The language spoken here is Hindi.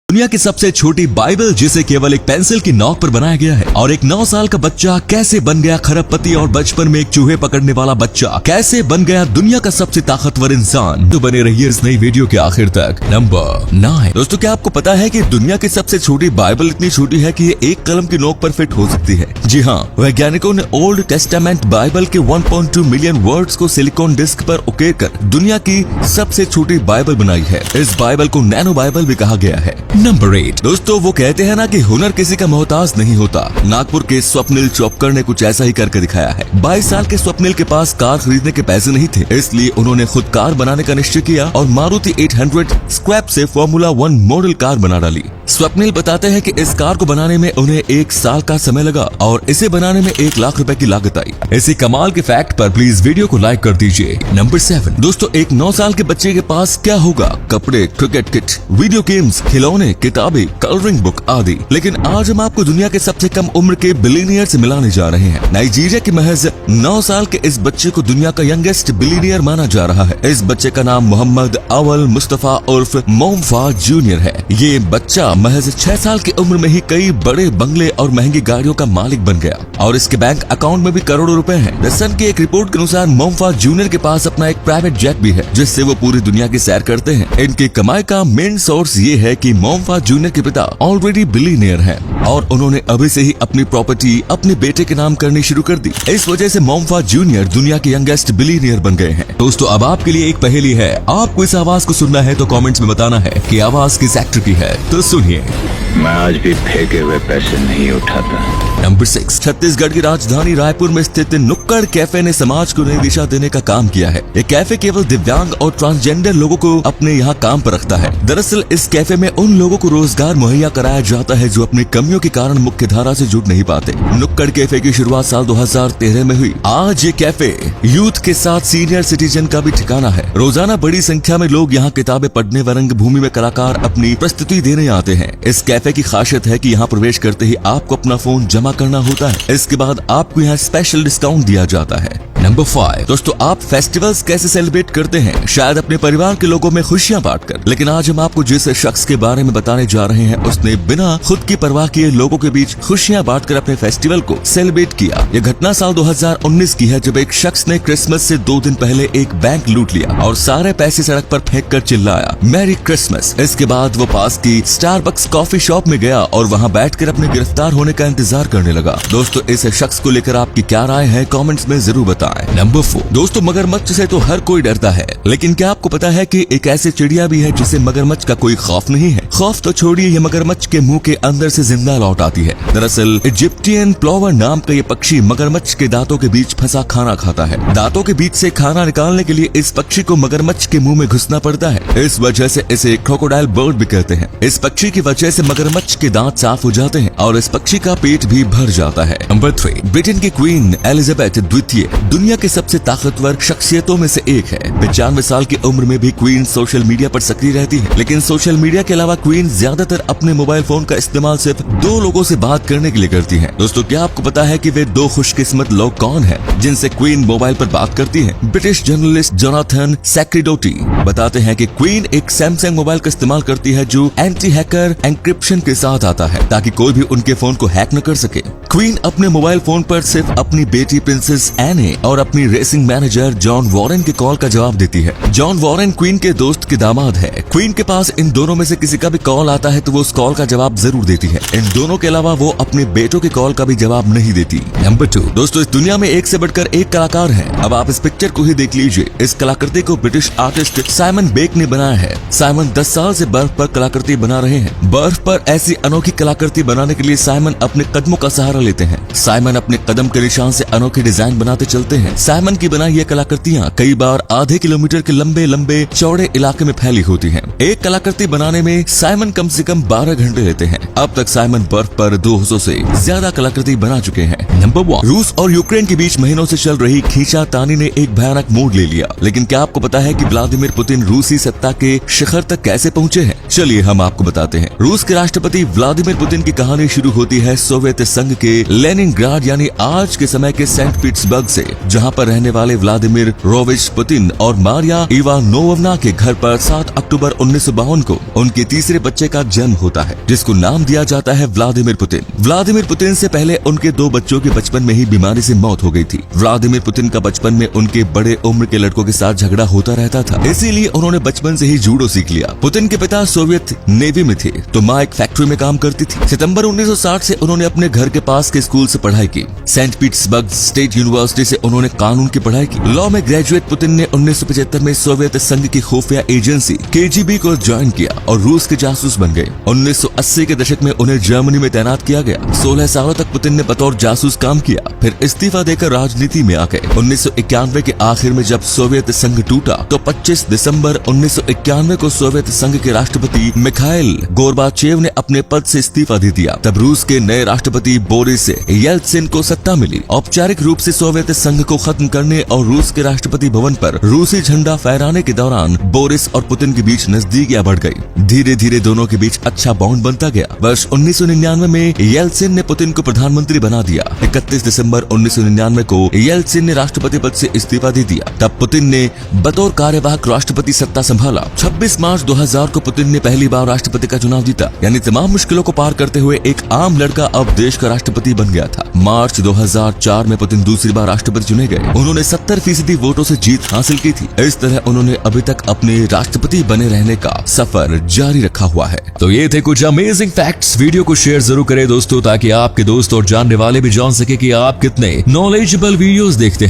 दुनिया की सबसे छोटी बाइबल जिसे केवल एक पेंसिल की नोक पर बनाया गया है, और एक 9 साल का बच्चा कैसे बन गया खरबपति और बचपन में एक चूहे पकड़ने वाला बच्चा कैसे बन गया दुनिया का सबसे ताकतवर इंसान। तो बने रहिए इस नई वीडियो के आखिर तक। नंबर 9। दोस्तों, क्या आपको पता है कि दुनिया की सबसे छोटी बाइबल इतनी छोटी है कि ये एक कलम की नोक पर फिट हो सकती है। जी हाँ, वैज्ञानिकों ने ओल्ड टेस्टामेंट बाइबल के 1.2 मिलियन वर्ड्स को सिलिकॉन डिस्क पर उकेरकर दुनिया की सबसे छोटी बाइबल बनाई है। इस बाइबल को नैनो बाइबल भी कहा गया है। नंबर 8। दोस्तों, वो कहते हैं ना कि हुनर किसी का मोहताज नहीं होता। नागपुर के स्वप्निल चौपकर ने कुछ ऐसा ही करके दिखाया है। 22 साल के स्वप्निल के पास कार खरीदने के पैसे नहीं थे, इसलिए उन्होंने खुद कार बनाने का निश्चय किया और मारुति 800 स्क्रैप से फॉर्मूला 1 मॉडल कार बना डाली। स्वप्निल बताते हैं कि इस कार को बनाने में उन्हें 1 साल का समय लगा और इसे बनाने में 1 लाख रुपए की लागत आई। इसी कमाल के फैक्ट पर प्लीज वीडियो को लाइक कर दीजिए। नंबर 7। दोस्तों, एक 9 साल के बच्चे के पास क्या होगा? कपड़े, क्रिकेट किट, वीडियो गेम्स, खिलौने, किताबें, कलरिंग बुक आदि। लेकिन आज हम आपको दुनिया के सबसे कम उम्र के बिलियनियर से मिलाने जा रहे हैं। नाइजीरिया के महज 9 साल के इस बच्चे को दुनिया का यंगेस्ट बिलियनियर माना जा रहा है। इस बच्चे का नाम मोहम्मद अवल मुस्तफा उर्फ मोमफा जूनियर है। ये बच्चा महज 6 साल की उम्र में ही कई बड़े बंगले और महंगी गाड़ियों का मालिक बन गया और इसके बैंक अकाउंट में भी करोड़ों रुपए हैं। द सन की एक रिपोर्ट के अनुसार मोमफा जूनियर के पास अपना एक प्राइवेट जेट भी है, जिससे वो पूरी दुनिया की सैर करते हैं। इनकी कमाई का मेन सोर्स ये है कि मोमफा जूनियर के पिता ऑलरेडी बिलियनियर हैं और उन्होंने अभी से ही अपनी प्रॉपर्टी अपने बेटे के नाम करनी शुरू कर दी। इस वजह से मोमफा जूनियर दुनिया के यंगेस्ट बिलियनियर बन गए हैं। दोस्तों, अब आपके लिए एक पहेली है। आपको इस आवाज को सुनना है तो कमेंट्स में बताना है कि आवाज किस एक्टर की है। तो सुनिए। मैं आज भी फेंके हुए पैसे नहीं उठाता। नंबर 6। छत्तीसगढ़ की राजधानी रायपुर में स्थित नुक्कड़ कैफे ने समाज को नई दिशा देने का काम किया है। ये कैफे केवल दिव्यांग और ट्रांसजेंडर लोगों को अपने यहाँ काम पर रखता है। दरअसल इस कैफे में उन लोगों को रोजगार मुहैया कराया जाता है जो अपनी कमियों के कारण मुख्य धारा से जुड़ नहीं पाते। नुक्कड़ कैफे की शुरुआत साल 2013 में हुई। आज ये कैफे यूथ के साथ सीनियर सिटीजन का भी ठिकाना है। रोजाना बड़ी संख्या में लोग यहाँ किताबें पढ़ने व रंगभूमि में कलाकार अपनी प्रस्तुति देने आते हैं। इस कैफे की खासियत है कि यहाँ प्रवेश करते ही आपको अपना फोन जमा करना होता है। इसके बाद आपको यहाँ स्पेशल डिस्काउंट दिया जाता है। नंबर 5। दोस्तों, आप फेस्टिवल्स कैसे सेलिब्रेट करते हैं? शायद अपने परिवार के लोगों में खुशियां बांटकर। लेकिन आज हम आपको जिस शख्स के बारे में बताने जा रहे हैं, उसने बिना खुद की परवाह किए लोगों के बीच खुशियां बांटकर अपने फेस्टिवल को सेलिब्रेट किया। यह घटना साल 2019 की है, जब एक शख्स ने क्रिसमस से 2 दिन पहले एक बैंक लूट लिया और सारे पैसे सड़क पर फेंक कर चिल्लाया, मैरी क्रिसमस। इसके बाद वो पास की स्टारबक्स कॉफी शॉप में गया और वहाँ बैठकर अपने गिरफ्तार होने का इंतजार करने लगा। दोस्तों, इस शख्स को लेकर आपकी क्या राय है? कमेंट्स में जरूर बताएं। नंबर 4। दोस्तों, मगरमच्छ से तो हर कोई डरता है, लेकिन क्या आपको पता है कि एक ऐसी चिड़िया भी है जिसे मगरमच्छ का कोई खौफ नहीं है? खौफ तो छोड़िए, ये मगरमच्छ के मुंह के अंदर से जिंदा लौट आती है। दरअसल इजिप्टियन प्लोवर नाम का ये पक्षी मगरमच्छ के दांतों के बीच फंसा खाना खाता है। दांतों के बीच से खाना निकालने के लिए इस पक्षी को मगरमच्छ के मुंह में घुसना पड़ता है। इस वजह से इसे क्रोकोडाइल बर्ड भी कहते हैं। इस पक्षी की वजह से मगरमच्छ के दांत साफ हो जाते हैं और इस पक्षी का पेट भी भर जाता है। नंबर 3। ब्रिटेन की क्वीन एलिजाबेथ द्वितीय दुनिया के सबसे ताकतवर शख्सियतों में से एक है। 95 साल की उम्र में भी क्वीन सोशल मीडिया पर सक्रिय रहती है। लेकिन सोशल मीडिया के अलावा क्वीन ज्यादातर अपने मोबाइल फोन का इस्तेमाल सिर्फ 2 लोगों से बात करने के लिए करती है। दोस्तों, क्या आपको पता है कि वे 2 खुशकिस्मत लोग कौन हैं जिनसे क्वीन मोबाइल पर बात करती है? ब्रिटिश जर्नलिस्ट जोनाथन सैक्रिडोटी बताते हैं कि क्वीन एक सैमसंग मोबाइल का इस्तेमाल करती है जो एंटी हैकर एन्क्रिप्शन के साथ आता है, ताकि कोई भी उनके फोन को हैक न कर सके। क्वीन अपने मोबाइल फोन पर सिर्फ अपनी बेटी प्रिंसेस एने और अपनी रेसिंग मैनेजर जॉन वॉरेन के कॉल का जवाब देती है। जॉन वॉरेन क्वीन के दोस्त के दामाद है। क्वीन के पास इन दोनों में से किसी का भी कॉल आता है तो वो उस कॉल का जवाब जरूर देती है। इन दोनों के अलावा वो अपने बेटों के कॉल का भी जवाब नहीं देती। नंबर 2। दोस्तों, इस दुनिया में एक से बढ़कर एक कलाकार है। अब आप इस पिक्चर को ही देख लीजिए। इस कलाकृति को ब्रिटिश आर्टिस्ट साइमन बेक ने बनाया है। साइमन 10 साल से बर्फ पर कलाकृति बना रहे हैं। बर्फ पर ऐसी अनोखी कलाकृति बनाने के लिए साइमन अपने कदमों का सहारा लेते हैं। साइमन अपने कदम के निशान से अनोखी डिजाइन बनाते चलते हैं। साइमन की बनाई ये कलाकृतियाँ कई बार आधे किलोमीटर के लंबे लंबे चौड़े इलाके में फैली होती हैं। एक कलाकृति बनाने में साइमन कम से कम 12 घंटे लेते हैं। अब तक साइमन बर्फ पर 200 से ज्यादा कलाकृति बना चुके हैं। नंबर 1। रूस और यूक्रेन के बीच महीनों से चल रही खींचातानी ने एक भयानक मोड़ ले लिया। लेकिन क्या आपको पता है कि व्लादिमीर पुतिन रूसी सत्ता के शिखर तक कैसे पहुँचे हैं? चलिए हम आपको बताते हैं। रूस के राष्ट्रपति व्लादिमीर पुतिन की कहानी शुरू होती है सोवियत संघ के के लेनिनग्राड यानी आज के समय के सेंट पीटर्सबर्ग से, जहां पर रहने वाले व्लादिमीर रोविच पुतिन और मारिया इवानोवना के घर पर 7 अक्टूबर 1952 को उनके तीसरे बच्चे का जन्म होता है, जिसको नाम दिया जाता है व्लादिमीर पुतिन। व्लादिमीर पुतिन से पहले उनके 2 बच्चों के बचपन में ही बीमारी से मौत हो गई थी। व्लादिमीर पुतिन का बचपन में उनके बड़े उम्र के लड़कों के साथ झगड़ा होता रहता था, इसीलिए उन्होंने बचपन से ही जूडो सीख लिया। पुतिन के पिता सोवियत नेवी में थे, तो माँ एक फैक्ट्री में काम करती थी। सितंबर 1960 से उन्होंने अपने घर के पास के स्कूल से पढ़ाई की। सेंट पीटर्सबर्ग स्टेट यूनिवर्सिटी से उन्होंने कानून की पढ़ाई की। लॉ में ग्रेजुएट पुतिन ने 1975 में सोवियत संघ की खुफिया एजेंसी KGB को ज्वाइन किया और रूस के जासूस बन गए। 1980 के दशक में उन्हें जर्मनी में तैनात किया गया। 16 सालों तक पुतिन ने बतौर जासूस काम किया, फिर इस्तीफा देकर राजनीति में आ गए। 1991 के आखिर में जब सोवियत संघ टूटा तो 25 दिसंबर 1991 को सोवियत संघ के राष्ट्रपति मिखाइल गोर्बाचेव ने अपने पद से इस्तीफा दे दिया। तब रूस के नए राष्ट्रपति बोरिस येल्त्सिन को सत्ता मिली। औपचारिक रूप से सोवियत संघ को खत्म करने और रूस के राष्ट्रपति भवन पर रूसी झंडा फहराने के दौरान बोरिस और पुतिन के बीच नजदीकियां बढ़ गई। धीरे धीरे दोनों के बीच अच्छा बॉन्ड बनता गया। वर्ष 1999 में येल्त्सिन ने पुतिन को प्रधानमंत्री बना दिया। 31 दिसंबर 1999 को येल्त्सिन ने राष्ट्रपति पद से इस्तीफा दे दिया। तब पुतिन ने बतौर कार्यवाहक राष्ट्रपति सत्ता संभाला। 26 मार्च 2000 को पुतिन ने पहली बार राष्ट्रपति का चुनाव जीता, यानी तमाम मुश्किलों को पार करते हुए एक आम लड़का अब देश का राष्ट्रपति बन गया था। मार्च 2004 में पुतिन दूसरी बार राष्ट्रपति चुने गए। उन्होंने 70% वोटों से जीत हासिल की थी। इस तरह उन्होंने अभी तक अपने राष्ट्रपति बने रहने का सफर जारी रखा हुआ है। तो ये थे कुछ अमेजिंग फैक्ट्स। वीडियो को शेयर जरूर करें दोस्तों, ताकि आपके दोस्त और जानने वाले भी जान सके कि आप कितने नॉलेजेबल वीडियोस देखते हैं।